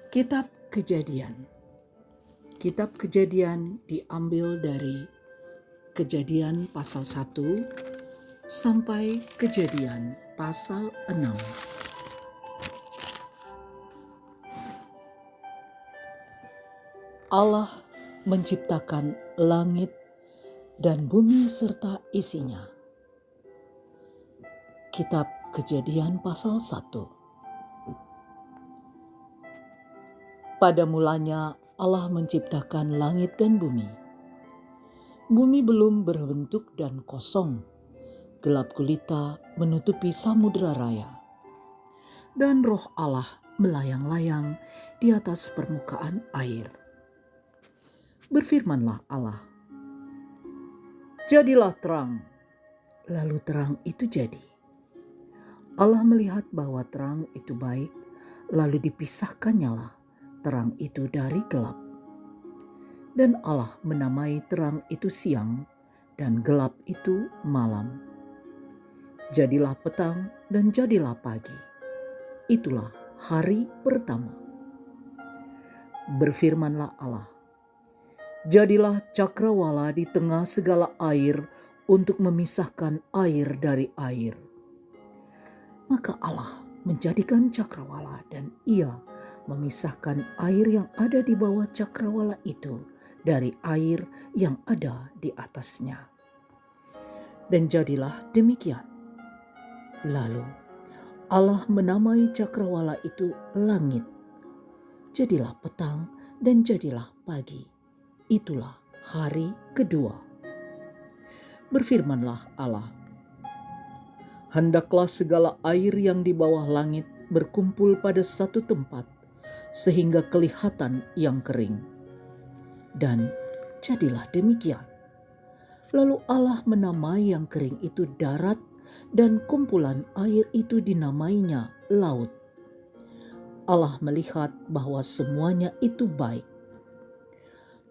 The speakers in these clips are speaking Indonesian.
Kitab Kejadian. Kitab Kejadian diambil dari Kejadian pasal 1 sampai Kejadian pasal 6. Allah menciptakan langit dan bumi serta isinya. Kitab Kejadian pasal 1. Pada mulanya Allah menciptakan langit dan bumi. Bumi belum berbentuk dan kosong. Gelap gulita menutupi samudera raya. Dan roh Allah melayang-layang di atas permukaan air. Berfirmanlah Allah, "Jadilah terang." Lalu terang itu jadi. Allah melihat bahwa terang itu baik, lalu dipisahkannyalah terang itu dari gelap. Dan Allah menamai terang itu siang, dan gelap itu malam. Jadilah petang dan jadilah pagi. Itulah hari pertama. Berfirmanlah Allah, "Jadilah cakrawala di tengah segala air untuk memisahkan air dari air." Maka Allah menjadikan cakrawala dan ia memisahkan air yang ada di bawah cakrawala itu dari air yang ada di atasnya. Dan jadilah demikian. Lalu Allah menamai cakrawala itu langit. Jadilah petang dan jadilah pagi. Itulah hari kedua. Berfirmanlah Allah, "Hendaklah segala air yang di bawah langit berkumpul pada satu tempat, sehingga kelihatan yang kering." Dan jadilah demikian. Lalu Allah menamai yang kering itu darat, dan kumpulan air itu dinamainya laut. Allah melihat bahwa semuanya itu baik.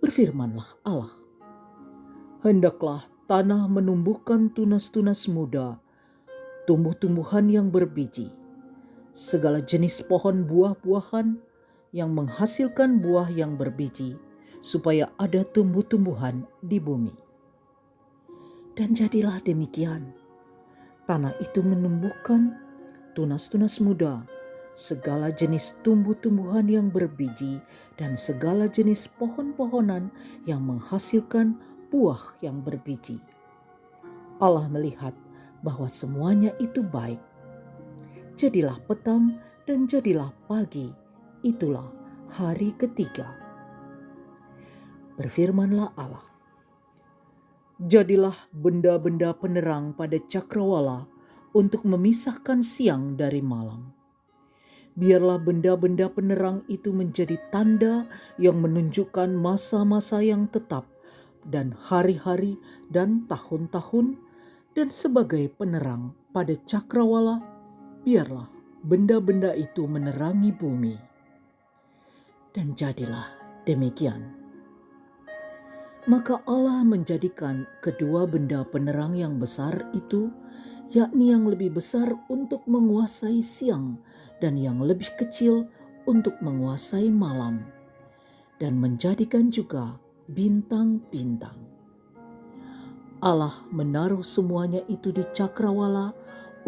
Berfirmanlah Allah, "Hendaklah tanah menumbuhkan tunas-tunas muda, tumbuh-tumbuhan yang berbiji, segala jenis pohon buah-buahan yang menghasilkan buah yang berbiji, supaya ada tumbuh-tumbuhan di bumi." Dan jadilah demikian. Tanah itu menumbuhkan tunas-tunas muda, segala jenis tumbuh-tumbuhan yang berbiji, dan segala jenis pohon-pohonan yang menghasilkan buah yang berbiji. Allah melihat bahwa semuanya itu baik. Jadilah petang dan jadilah pagi. Itulah hari ketiga. Berfirmanlah Allah, "Jadilah benda-benda penerang pada cakrawala untuk memisahkan siang dari malam. Biarlah benda-benda penerang itu menjadi tanda yang menunjukkan masa-masa yang tetap dan hari-hari dan tahun-tahun, dan sebagai penerang pada cakrawala, biarlah benda-benda itu menerangi bumi." Dan jadilah demikian. Maka Allah menjadikan kedua benda penerang yang besar itu, yakni yang lebih besar untuk menguasai siang dan yang lebih kecil untuk menguasai malam, dan menjadikan juga bintang-bintang. Allah menaruh semuanya itu di cakrawala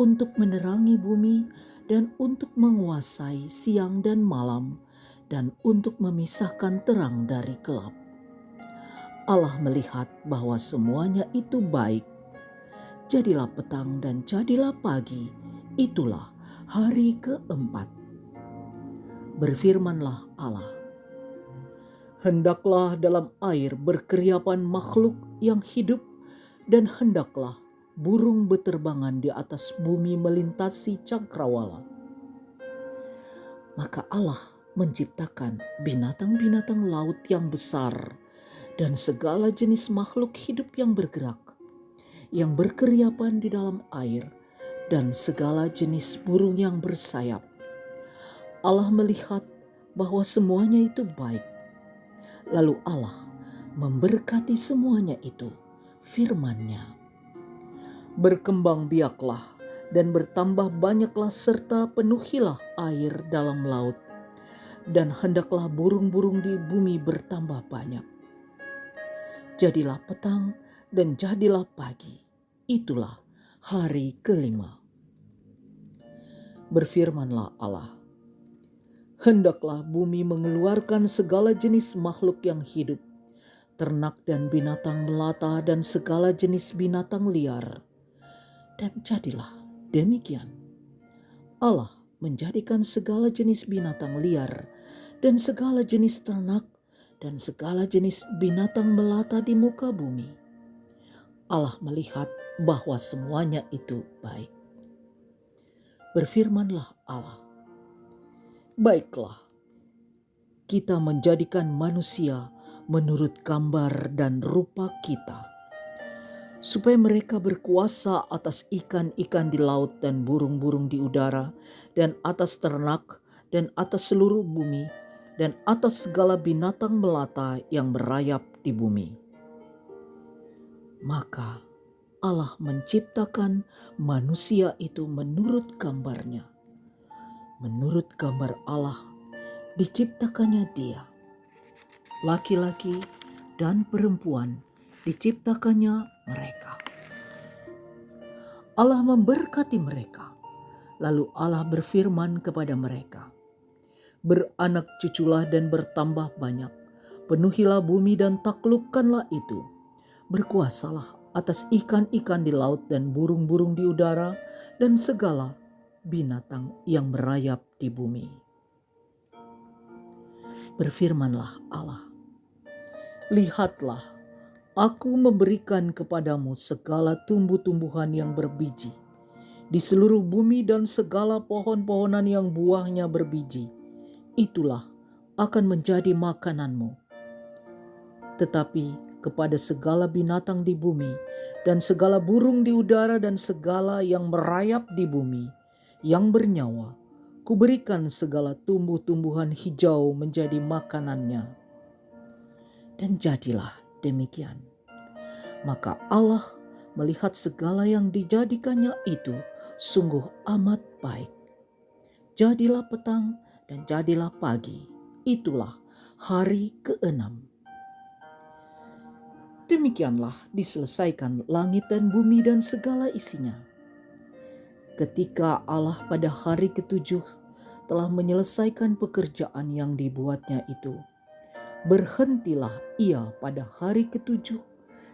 untuk menerangi bumi dan untuk menguasai siang dan malam, dan untuk memisahkan terang dari gelap. Allah melihat bahwa semuanya itu baik. Jadilah petang dan jadilah pagi. Itulah hari keempat. Berfirmanlah Allah, "Hendaklah dalam air berkeriapan makhluk yang hidup, dan hendaklah burung beterbangan di atas bumi melintasi cakrawala." Maka Allah menciptakan binatang-binatang laut yang besar dan segala jenis makhluk hidup yang bergerak, yang berkeriapan di dalam air, dan segala jenis burung yang bersayap. Allah melihat bahwa semuanya itu baik. Lalu Allah memberkati semuanya itu, firman-Nya, "Berkembang biaklah dan bertambah banyaklah serta penuhilah air dalam laut, dan hendaklah burung-burung di bumi bertambah banyak. Jadilah petang dan jadilah pagi. Itulah hari kelima. Berfirmanlah Allah, hendaklah bumi mengeluarkan segala jenis makhluk yang hidup, ternak dan binatang melata dan segala jenis binatang liar. Dan jadilah demikian. Allah menjadikan segala jenis binatang liar dan segala jenis ternak dan segala jenis binatang melata di muka bumi. Allah melihat bahwa semuanya itu baik. Berfirmanlah Allah, baiklah, kita menjadikan manusia menurut gambar dan rupa kita, supaya mereka berkuasa atas ikan-ikan di laut dan burung-burung di udara, dan atas ternak, dan atas seluruh bumi, dan atas segala binatang melata yang merayap di bumi. Maka Allah menciptakan manusia itu menurut gambarnya. Menurut gambar Allah diciptakannya dia. Laki-laki dan perempuan diciptakannya mereka. Allah memberkati mereka. Lalu Allah berfirman kepada mereka, beranak cuculah dan bertambah banyak. Penuhilah bumi dan taklukkanlah itu. Berkuasalah atas ikan-ikan di laut dan burung-burung di udara dan segala binatang yang merayap di bumi. Berfirmanlah Allah, lihatlah, aku memberikan kepadamu segala tumbuh-tumbuhan yang berbiji di seluruh bumi dan segala pohon-pohonan yang buahnya berbiji. Itulah akan menjadi makananmu. Tetapi kepada segala binatang di bumi dan segala burung di udara dan segala yang merayap di bumi yang bernyawa, kuberikan segala tumbuh-tumbuhan hijau menjadi makanannya. Dan jadilah demikian. Maka Allah melihat segala yang dijadikannya itu sungguh amat baik. Jadilah petang dan jadilah pagi. Itulah hari ke-6. Demikianlah diselesaikan langit dan bumi dan segala isinya. Ketika Allah pada hari ke-7 telah menyelesaikan pekerjaan yang dibuatnya itu, berhentilah ia pada hari ke-7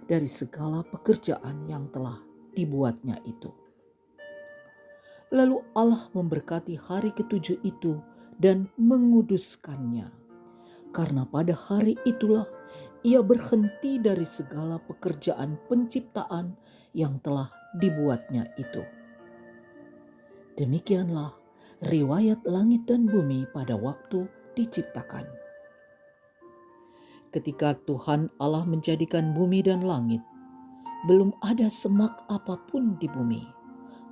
dari segala pekerjaan yang telah dibuatnya itu. Lalu Allah memberkati hari ke-7 itu dan menguduskannya, karena pada hari itulah ia berhenti dari segala pekerjaan penciptaan yang telah dibuatnya itu. Demikianlah riwayat langit dan bumi pada waktu diciptakan. Ketika Tuhan Allah menjadikan bumi dan langit, belum ada semak apapun di bumi,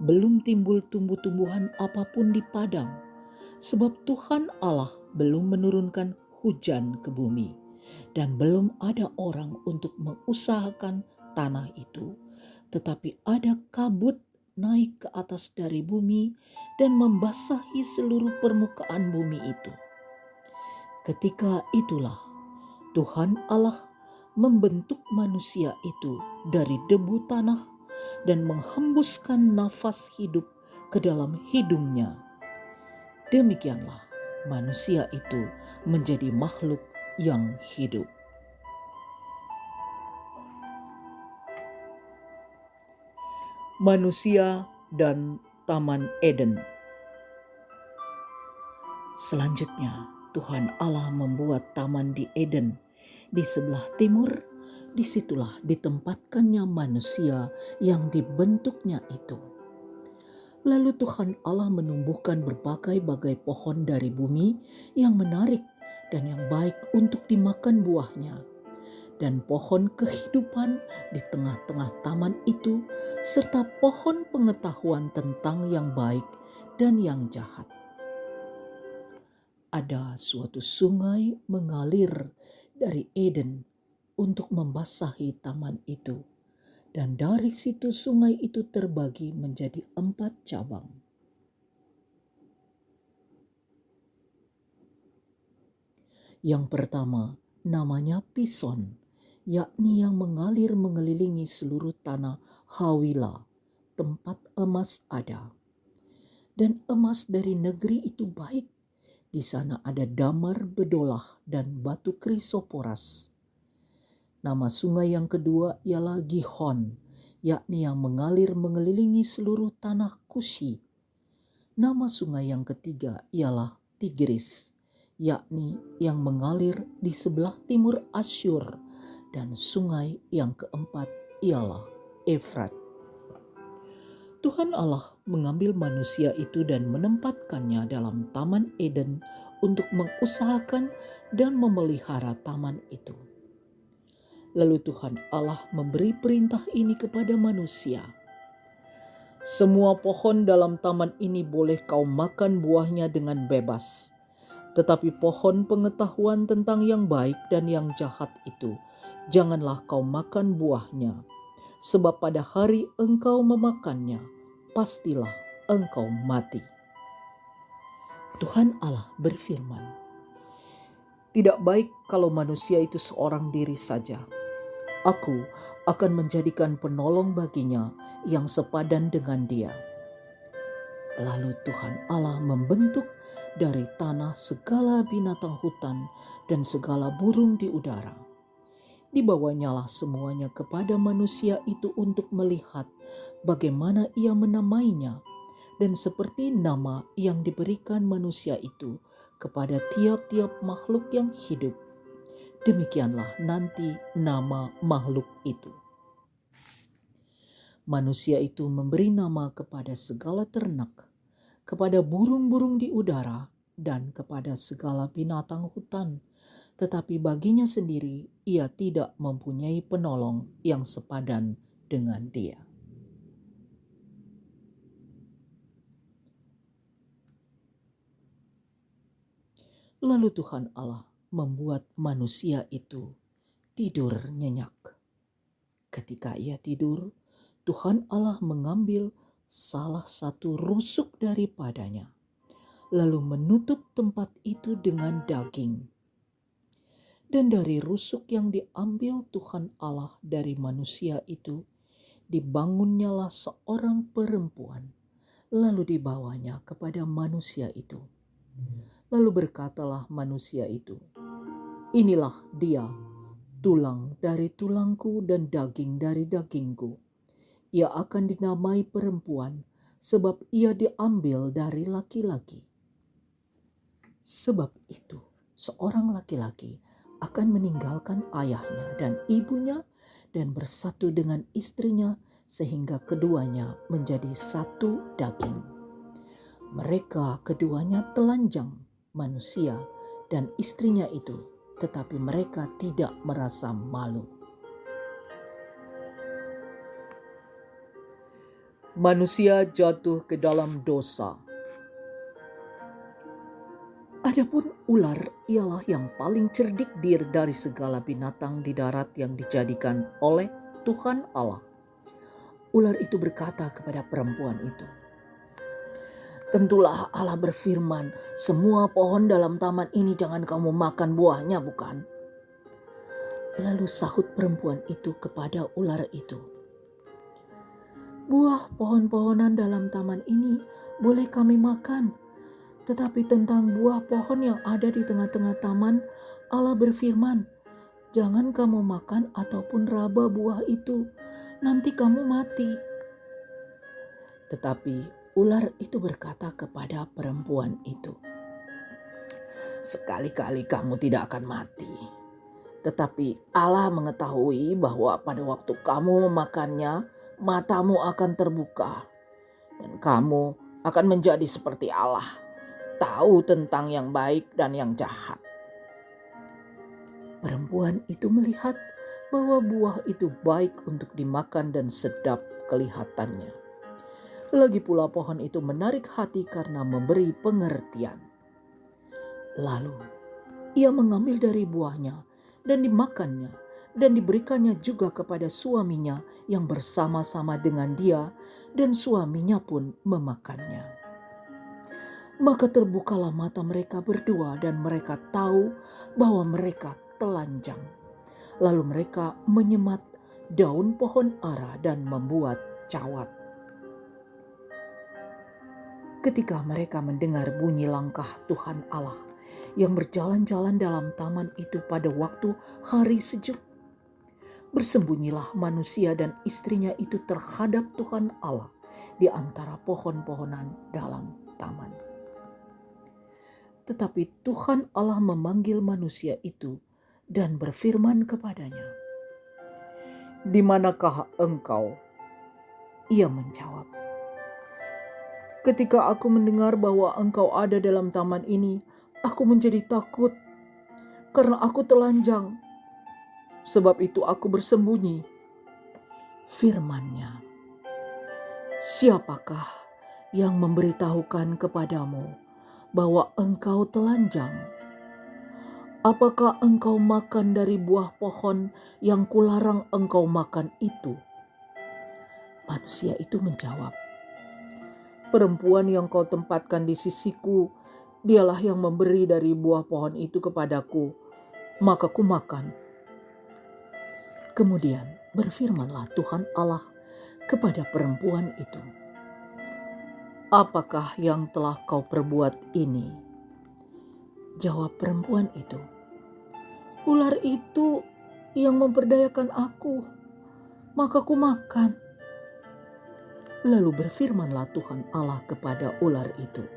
belum timbul tumbuh-tumbuhan apapun di padang, sebab Tuhan Allah belum menurunkan hujan ke bumi, dan belum ada orang untuk mengusahakan tanah itu, tetapi ada kabut naik ke atas dari bumi dan membasahi seluruh permukaan bumi itu. Ketika itulah Tuhan Allah membentuk manusia itu dari debu tanah dan menghembuskan nafas hidup ke dalam hidungnya. Demikianlah manusia itu menjadi makhluk yang hidup. Manusia dan Taman Eden. Selanjutnya, Tuhan Allah membuat taman di Eden di sebelah timur. Disitulah ditempatkannya manusia yang dibentuknya itu. Lalu Tuhan Allah menumbuhkan berbagai-bagai pohon dari bumi yang menarik dan yang baik untuk dimakan buahnya, dan pohon kehidupan di tengah-tengah taman itu, serta pohon pengetahuan tentang yang baik dan yang jahat. Ada suatu sungai mengalir dari Eden untuk membasahi taman itu, dan dari situ sungai itu terbagi menjadi 4 cabang. Yang pertama, namanya Pison, yakni yang mengalir mengelilingi seluruh tanah Hawila, tempat emas ada. Dan emas dari negeri itu baik. Di sana ada damar bedolah dan batu krisoporas. Nama sungai yang kedua ialah Gihon, yakni yang mengalir mengelilingi seluruh tanah Kushi. Nama sungai yang ketiga ialah Tigris, yakni yang mengalir di sebelah timur Asyur. Dan sungai yang keempat ialah Efrat. Tuhan Allah mengambil manusia itu dan menempatkannya dalam Taman Eden untuk mengusahakan dan memelihara taman itu. Lalu Tuhan Allah memberi perintah ini kepada manusia. Semua pohon dalam taman ini boleh kau makan buahnya dengan bebas. Tetapi pohon pengetahuan tentang yang baik dan yang jahat itu, janganlah kau makan buahnya. Sebab pada hari engkau memakannya, pastilah engkau mati. Tuhan Allah berfirman, tidak baik kalau manusia itu seorang diri saja. Aku akan menjadikan penolong baginya yang sepadan dengan dia. Lalu Tuhan Allah membentuk dari tanah segala binatang hutan dan segala burung di udara. Dibawanyalah semuanya kepada manusia itu untuk melihat bagaimana ia menamainya, dan seperti nama yang diberikan manusia itu kepada tiap-tiap makhluk yang hidup, demikianlah nanti nama makhluk itu. Manusia itu memberi nama kepada segala ternak, kepada burung-burung di udara, dan kepada segala binatang hutan. Tetapi baginya sendiri ia tidak mempunyai penolong yang sepadan dengan dia. Lalu Tuhan Allah membuat manusia itu tidur nyenyak. Ketika ia tidur, Tuhan Allah mengambil salah satu rusuk daripadanya, lalu menutup tempat itu dengan daging. Dan dari rusuk yang diambil Tuhan Allah dari manusia itu, dibangunnyalah seorang perempuan, lalu dibawanya kepada manusia itu. Lalu berkatalah manusia itu, inilah dia, tulang dari tulangku dan daging dari dagingku. Ia akan dinamai perempuan, sebab ia diambil dari laki-laki. Sebab itu, seorang laki-laki akan meninggalkan ayahnya dan ibunya dan bersatu dengan istrinya sehingga keduanya menjadi satu daging. Mereka keduanya telanjang, manusia dan istrinya itu, tetapi mereka tidak merasa malu. Manusia jatuh ke dalam dosa. Adapun ular ialah yang paling cerdik dari segala binatang di darat yang dijadikan oleh Tuhan Allah. Ular itu berkata kepada perempuan itu, tentulah Allah berfirman, semua pohon dalam taman ini jangan kamu makan buahnya, bukan? Lalu sahut perempuan itu kepada ular itu, buah pohon-pohonan dalam taman ini boleh kami makan. Tetapi tentang buah pohon yang ada di tengah-tengah taman, Allah berfirman, jangan kamu makan ataupun raba buah itu, nanti kamu mati. Tetapi ular itu berkata kepada perempuan itu, sekali-kali kamu tidak akan mati. Tetapi Allah mengetahui bahwa pada waktu kamu memakannya, matamu akan terbuka, dan kamu akan menjadi seperti Allah, tahu tentang yang baik dan yang jahat. Perempuan itu melihat bahwa buah itu baik untuk dimakan dan sedap kelihatannya. Lagi pula pohon itu menarik hati karena memberi pengertian. Lalu ia mengambil dari buahnya dan dimakannya, dan diberikannya juga kepada suaminya yang bersama-sama dengan dia, dan suaminya pun memakannya. Maka terbukalah mata mereka berdua dan mereka tahu bahwa mereka telanjang. Lalu mereka menyemat daun pohon ara dan membuat cawat. Ketika mereka mendengar bunyi langkah Tuhan Allah yang berjalan-jalan dalam taman itu pada waktu hari sejuk, bersembunyilah manusia dan istrinya itu terhadap Tuhan Allah di antara pohon-pohonan dalam taman. Tetapi Tuhan Allah memanggil manusia itu dan berfirman kepadanya, "Di manakah engkau?" Ia menjawab, "Ketika aku mendengar bahwa engkau ada dalam taman ini, aku menjadi takut karena aku telanjang. Sebab itu aku bersembunyi." Firman-Nya, "Siapakah yang memberitahukan kepadamu bahwa engkau telanjang? Apakah engkau makan dari buah pohon yang kularang engkau makan itu?" Manusia itu menjawab, "Perempuan yang kau tempatkan di sisiku, dialah yang memberi dari buah pohon itu kepadaku, maka kumakan." Kemudian berfirmanlah Tuhan Allah kepada perempuan itu, "Apakah yang telah kau perbuat ini?" Jawab perempuan itu, "Ular itu yang memperdayakan aku, maka kumakan." Lalu berfirmanlah Tuhan Allah kepada ular itu,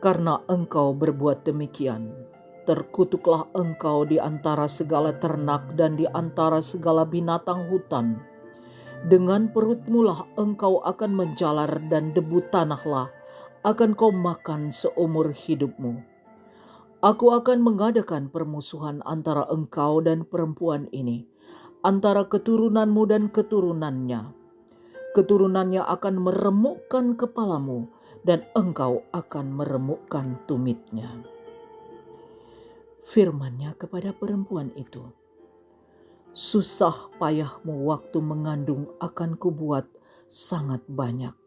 "Karena engkau berbuat demikian, terkutuklah engkau di antara segala ternak dan di antara segala binatang hutan. Dengan perutmulah engkau akan menjalar dan debu tanahlah akan kau makan seumur hidupmu. Aku akan mengadakan permusuhan antara engkau dan perempuan ini, antara keturunanmu dan keturunannya. Keturunannya akan meremukkan kepalamu dan engkau akan meremukkan tumitnya." Firman-Nya kepada perempuan itu, "Susah payahmu waktu mengandung akan kubuat sangat banyak.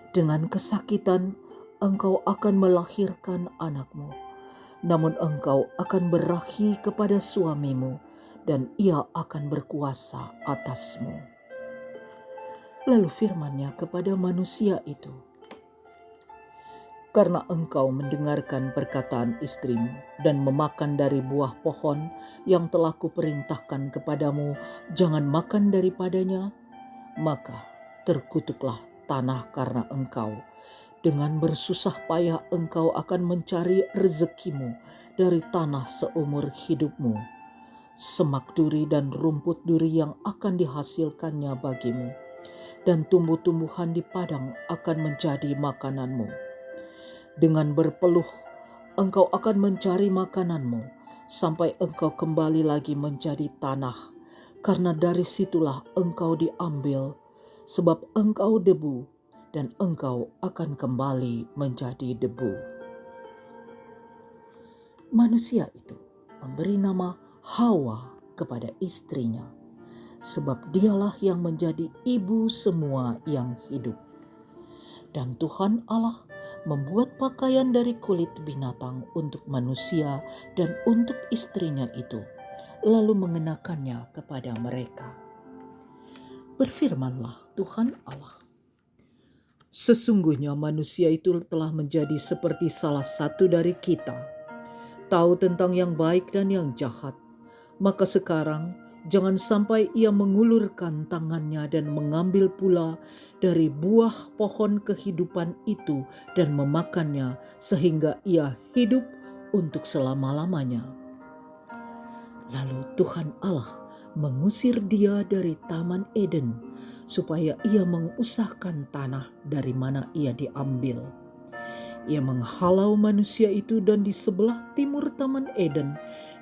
Dengan kesakitan engkau akan melahirkan anakmu, namun engkau akan berahi kepada suamimu dan ia akan berkuasa atasmu." Lalu firman-Nya kepada manusia itu, "Karena engkau mendengarkan perkataan istrimu dan memakan dari buah pohon yang telah kuperintahkan kepadamu, jangan makan daripadanya, maka terkutuklah tanah karena engkau. Dengan bersusah payah engkau akan mencari rezekimu dari tanah seumur hidupmu. Semak duri dan rumput duri yang akan dihasilkannya bagimu, dan tumbuh-tumbuhan di padang akan menjadi makananmu. Dengan berpeluh engkau akan mencari makananmu sampai engkau kembali lagi menjadi tanah, karena dari situlah engkau diambil, sebab engkau debu dan engkau akan kembali menjadi debu." Manusia itu memberi nama Hawa kepada istrinya, sebab dialah yang menjadi ibu semua yang hidup. Dan Tuhan Allah membuat pakaian dari kulit binatang untuk manusia dan untuk istrinya itu, lalu mengenakannya kepada mereka. Berfirmanlah Tuhan Allah, "Sesungguhnya manusia itu telah menjadi seperti salah satu dari kita, tahu tentang yang baik dan yang jahat. Maka sekarang jangan sampai ia mengulurkan tangannya dan mengambil pula dari buah pohon kehidupan itu dan memakannya sehingga ia hidup untuk selama-lamanya." Lalu Tuhan Allah mengusir dia dari Taman Eden supaya ia mengusahkan tanah dari mana ia diambil. Ia menghalau manusia itu, dan di sebelah timur Taman Eden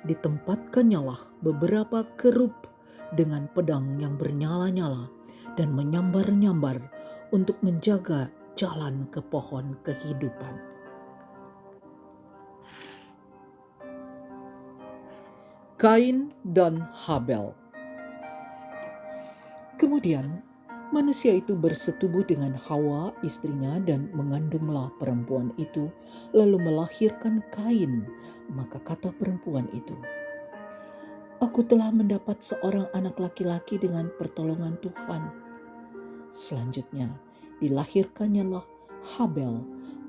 ditempatkannya beberapa kerub dengan pedang yang bernyala-nyala dan menyambar-nyambar untuk menjaga jalan ke pohon kehidupan. Kain dan Habel. Kemudian Manusia itu bersetubuh dengan Hawa istrinya dan mengandunglah perempuan itu, lalu melahirkan Kain. Maka kata perempuan itu, "Aku telah mendapat seorang anak laki-laki dengan pertolongan Tuhan." Selanjutnya dilahirkannyalah Habel,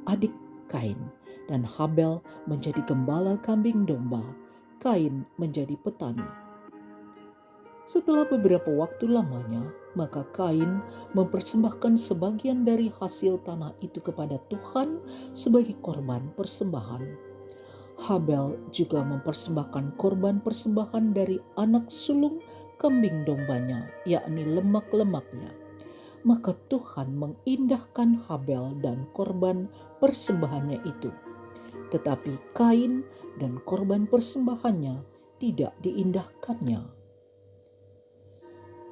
adik Kain, dan Habel menjadi gembala kambing domba, Kain menjadi petani. Setelah beberapa waktu lamanya, maka Kain mempersembahkan sebagian dari hasil tanah itu kepada Tuhan sebagai korban persembahan. Habel juga mempersembahkan korban persembahan dari anak sulung kambing dombanya, yakni lemak-lemaknya. Maka Tuhan mengindahkan Habel dan korban persembahannya itu. Tetapi Kain dan korban persembahannya tidak diindahkannya.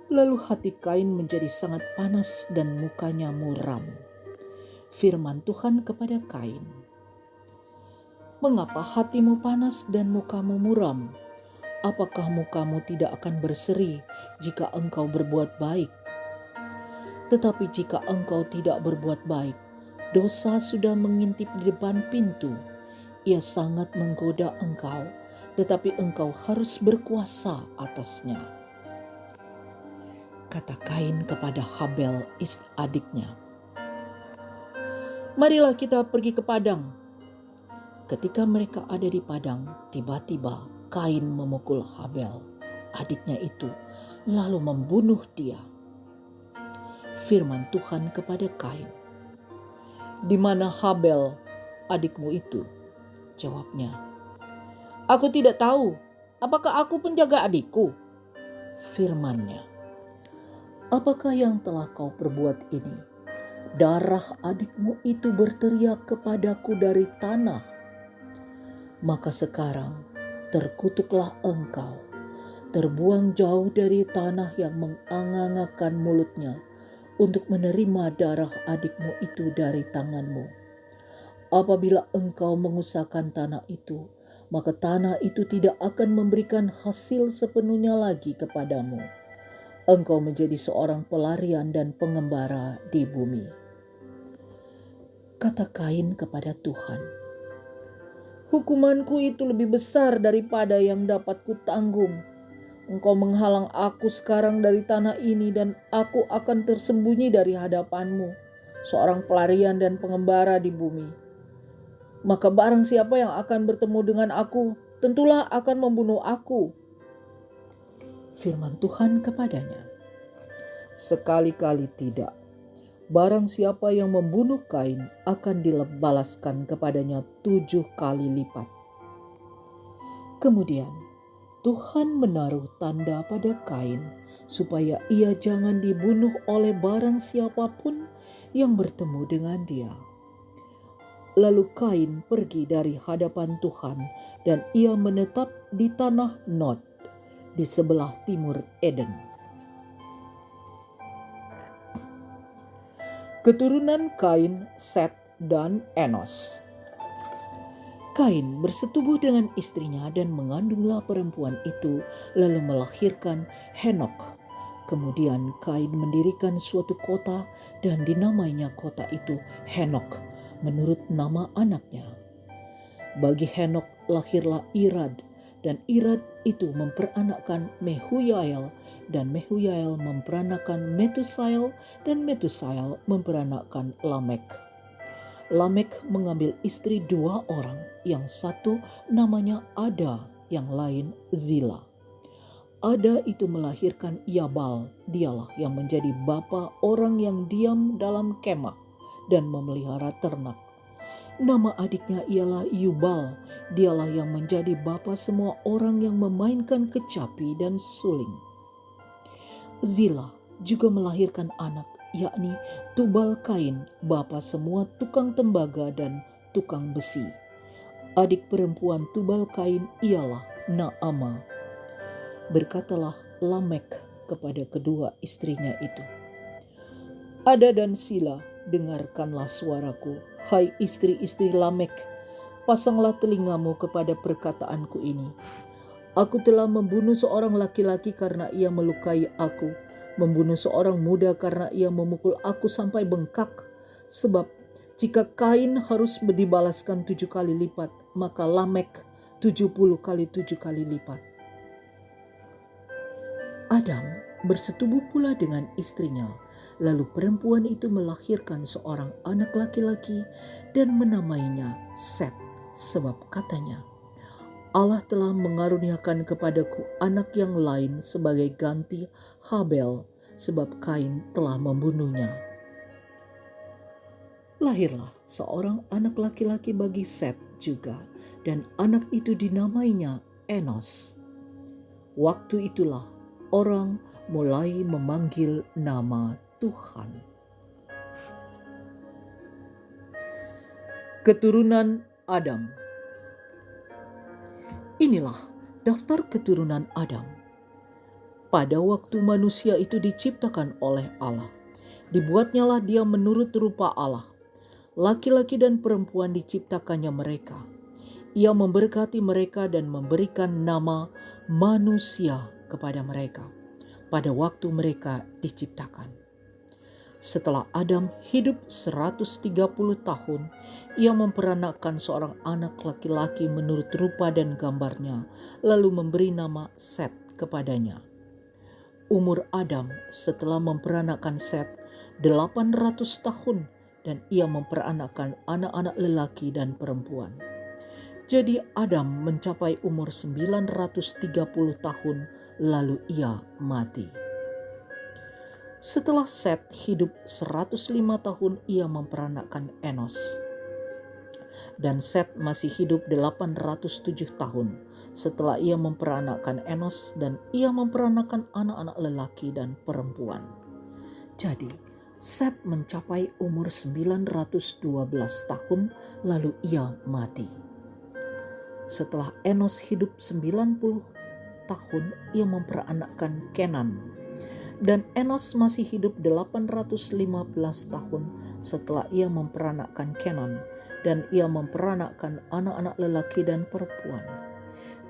Lalu hati Kain menjadi sangat panas dan mukanya muram. Firman Tuhan kepada Kain, "Mengapa hatimu panas dan mukamu muram? Apakah mukamu tidak akan berseri jika engkau berbuat baik? Tetapi jika engkau tidak berbuat baik, dosa sudah mengintip di depan pintu. Ia sangat menggoda engkau, tetapi engkau harus berkuasa atasnya." Kata Kain kepada Habel adiknya, "Marilah kita pergi ke padang." Ketika mereka ada di padang, tiba-tiba Kain memukul Habel, adiknya itu, lalu membunuh dia. Firman Tuhan kepada Kain, "Di mana Habel, adikmu itu?" Jawabnya, "Aku tidak tahu. Apakah aku penjaga adikku?" Firman-Nya, "Apakah yang telah kau perbuat ini? Darah adikmu itu berteriak kepadaku dari tanah. Maka sekarang terkutuklah engkau, terbuang jauh dari tanah yang menganga-angakan mulutnya untuk menerima darah adikmu itu dari tanganmu. Apabila engkau mengusahakan tanah itu, maka tanah itu tidak akan memberikan hasil sepenuhnya lagi kepadamu. Engkau menjadi seorang pelarian dan pengembara di bumi." Kata Kain kepada Tuhan, "Hukumanku itu lebih besar daripada yang dapat kutanggung. Engkau menghalang aku sekarang dari tanah ini dan aku akan tersembunyi dari hadapanmu, seorang pelarian dan pengembara di bumi. Maka barang siapa yang akan bertemu dengan aku, tentulah akan membunuh aku." Firman Tuhan kepadanya, "Sekali-kali tidak. Barang siapa yang membunuh Kain akan dibalaskan kepadanya 7 kali lipat." Kemudian Tuhan menaruh tanda pada Kain supaya ia jangan dibunuh oleh barang siapapun yang bertemu dengan dia. Lalu Kain pergi dari hadapan Tuhan dan ia menetap di tanah Nod di sebelah timur Eden. Keturunan Kain, Set, dan Enos. Kain bersetubuh dengan istrinya dan mengandunglah perempuan itu, lalu melahirkan Henok. Kemudian Kain mendirikan suatu kota dan dinamainya kota itu Henok menurut nama anaknya. Bagi Henok lahirlah Irad, dan Irad itu memperanakkan Mehuyael, dan Mehuyael memperanakkan Metusael, dan Metusael memperanakkan Lamek. Lamek mengambil istri 2 orang, yang satu namanya Ada, yang lain Zila. Ada itu melahirkan Yabal, dialah yang menjadi bapa orang yang diam dalam kemah dan memelihara ternak. Nama adiknya ialah Yubal, dialah yang menjadi bapa semua orang yang memainkan kecapi dan suling. Zila juga melahirkan anak, yakni Tubal Kain, bapa semua tukang tembaga dan tukang besi. Adik perempuan Tubal Kain ialah Naama. Berkatalah Lamek kepada kedua istrinya itu, "Ada dan Sila, dengarkanlah suaraku. Hai istri-istri Lamek, pasanglah telingamu kepada perkataanku ini. Aku telah membunuh seorang laki-laki karena ia melukai aku, membunuh seorang muda karena ia memukul aku sampai bengkak. Sebab jika Kain harus dibalaskan 7 kali lipat, maka Lamek 70 kali 7 kali lipat. Adam bersetubuh pula dengan istrinya, lalu perempuan itu melahirkan seorang anak laki-laki dan menamainya Set, sebab katanya, Allah telah mengaruniakan kepadaku anak yang lain sebagai ganti Habel, sebab Kain telah membunuhnya. Lahirlah seorang anak laki-laki bagi Set juga, dan anak itu dinamainya Enos. Waktu itulah orang mulai memanggil nama Tuhan. Keturunan Adam. Inilah daftar keturunan Adam. Pada waktu manusia itu diciptakan oleh Allah, dibuatnyalah dia menurut rupa Allah. Laki-laki dan perempuan diciptakannya mereka. Ia memberkati mereka dan memberikan nama manusia kepada mereka pada waktu mereka diciptakan. Setelah Adam hidup 130 tahun, ia memperanakkan seorang anak laki-laki menurut rupa dan gambarnya, lalu memberi nama Set kepadanya. Umur Adam setelah memperanakkan Set 800 tahun, dan ia memperanakkan anak-anak lelaki dan perempuan. Jadi Adam mencapai umur 930 tahun, lalu ia mati. Setelah Set hidup 105 tahun, ia memperanakkan Enos. Dan Set masih hidup 807 tahun setelah ia memperanakkan Enos, dan ia memperanakkan anak-anak lelaki dan perempuan. Jadi Set mencapai umur 912 tahun, lalu ia mati. Setelah Enos hidup 90 tahun, ia memperanakkan Kenan. Dan Enos masih hidup 815 tahun setelah ia memperanakkan Kenan, dan ia memperanakkan anak-anak lelaki dan perempuan.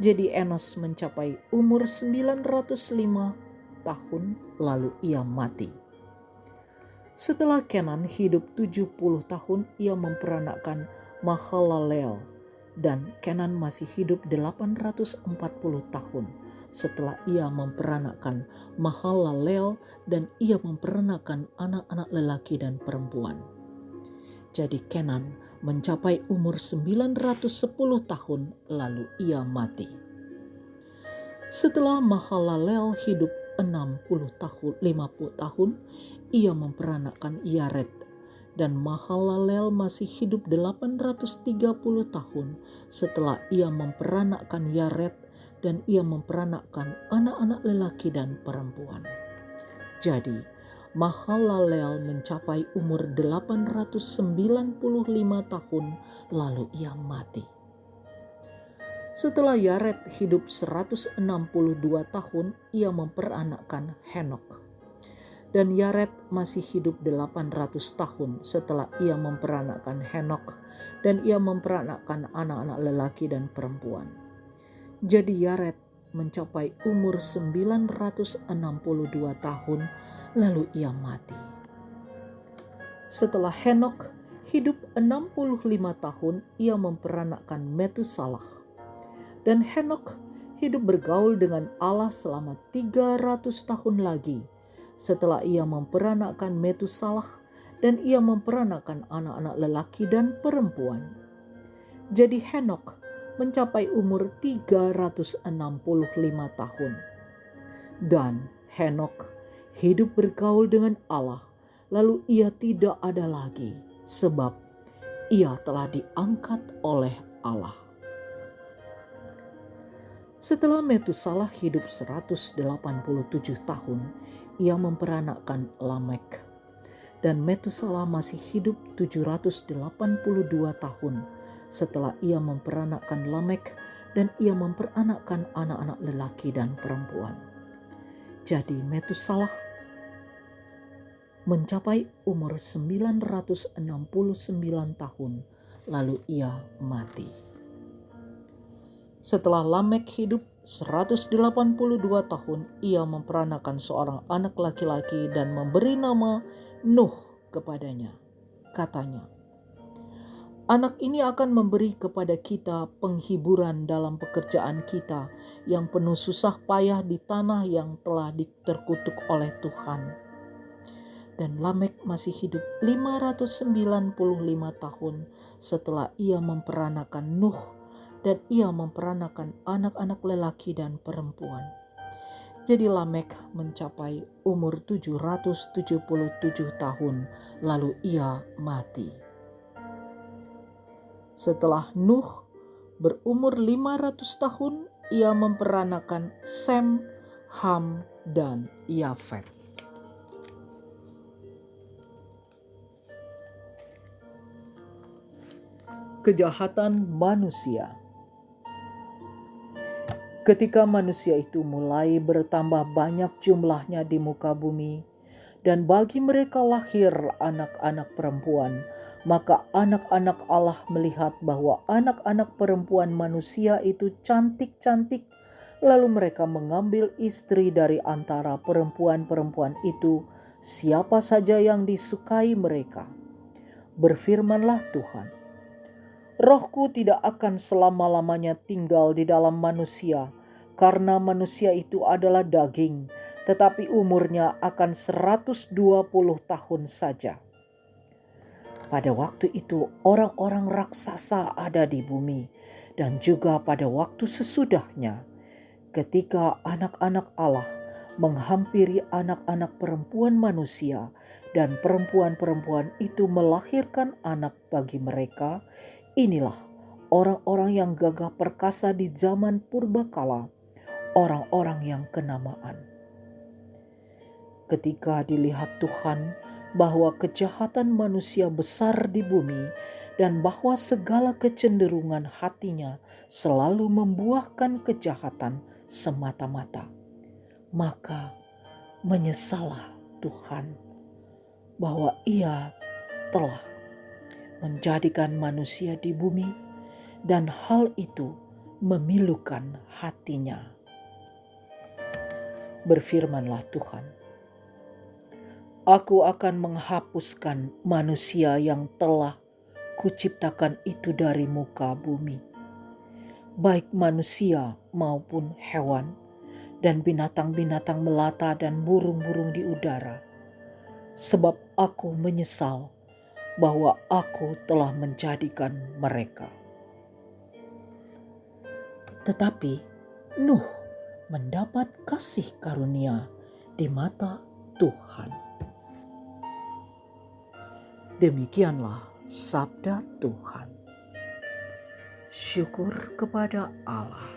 Jadi Enos mencapai umur 905 tahun, lalu ia mati. Setelah Kenan hidup 70 tahun, ia memperanakkan Mahalalel, dan Kenan masih hidup 840 tahun setelah ia memperanakkan Mahalalel, dan ia memperanakkan anak-anak lelaki dan perempuan. Jadi Kenan mencapai umur 910 tahun, lalu ia mati. Setelah Mahalalel hidup 50 tahun, ia memperanakkan Yared, dan Mahalalel masih hidup 830 tahun setelah ia memperanakkan Yared, dan ia memperanakkan anak-anak lelaki dan perempuan. Jadi Mahalalel mencapai umur 895 tahun, lalu ia mati. Setelah Yared hidup 162 tahun, ia memperanakkan Henok. Dan Yared masih hidup 800 tahun setelah ia memperanakkan Henok, dan ia memperanakkan anak-anak lelaki dan perempuan. Jadi Yared mencapai umur 962 tahun, lalu ia mati. Setelah Henok hidup 65 tahun, ia memperanakkan Metusalah. Dan Henok hidup bergaul dengan Allah selama 300 tahun lagi setelah ia memperanakkan Metusalah, dan ia memperanakkan anak-anak lelaki dan perempuan. Jadi Henok mencapai umur 365 tahun. Dan Henok hidup bergaul dengan Allah, lalu ia tidak ada lagi, sebab ia telah diangkat oleh Allah. Setelah Metusalah hidup 187 tahun, ia memperanakkan Lamek. Dan Metusalah masih hidup 782 tahun setelah ia memperanakkan Lamek, dan ia memperanakkan anak-anak lelaki dan perempuan. Jadi Metusalah mencapai umur 969 tahun, lalu ia mati. Setelah Lamek hidup 182 tahun, ia memperanakan seorang anak laki-laki dan memberi nama Nuh kepadanya. Katanya, anak ini akan memberi kepada kita penghiburan dalam pekerjaan kita yang penuh susah payah di tanah yang telah terkutuk oleh Tuhan. Dan Lamek masih hidup 595 tahun setelah ia memperanakan Nuh, dan ia memperanakan anak-anak lelaki dan perempuan. Jadi Lamek mencapai umur 777 tahun, lalu ia mati. Setelah Nuh berumur 500 tahun, ia memperanakan Sem, Ham, dan Yafet. Kejahatan manusia. Ketika manusia itu mulai bertambah banyak jumlahnya di muka bumi, dan bagi mereka lahir anak-anak perempuan, maka anak-anak Allah melihat bahwa anak-anak perempuan manusia itu cantik-cantik, lalu mereka mengambil istri dari antara perempuan-perempuan itu, siapa saja yang disukai mereka. Berfirmanlah Tuhan, Rohku tidak akan selama-lamanya tinggal di dalam manusia, karena manusia itu adalah daging, tetapi umurnya akan 120 tahun saja. Pada waktu itu orang-orang raksasa ada di bumi, dan juga pada waktu sesudahnya, ketika anak-anak Allah menghampiri anak-anak perempuan manusia, dan perempuan-perempuan itu melahirkan anak bagi mereka. Inilah orang-orang yang gagah perkasa di zaman purbakala, orang-orang yang kenamaan. Ketika dilihat Tuhan bahwa kejahatan manusia besar di bumi dan bahwa segala kecenderungan hatinya selalu membuahkan kejahatan semata-mata, maka menyesallah Tuhan bahwa Ia telah menjadikan manusia di bumi, dan hal itu memilukan hatinya. Berfirmanlah Tuhan, Aku akan menghapuskan manusia yang telah kuciptakan itu dari muka bumi, baik manusia maupun hewan, dan binatang-binatang melata dan burung-burung di udara, sebab aku menyesal bahwa aku telah menjadikan mereka. Tetapi Nuh mendapat kasih karunia di mata Tuhan. Demikianlah sabda Tuhan. Syukur kepada Allah.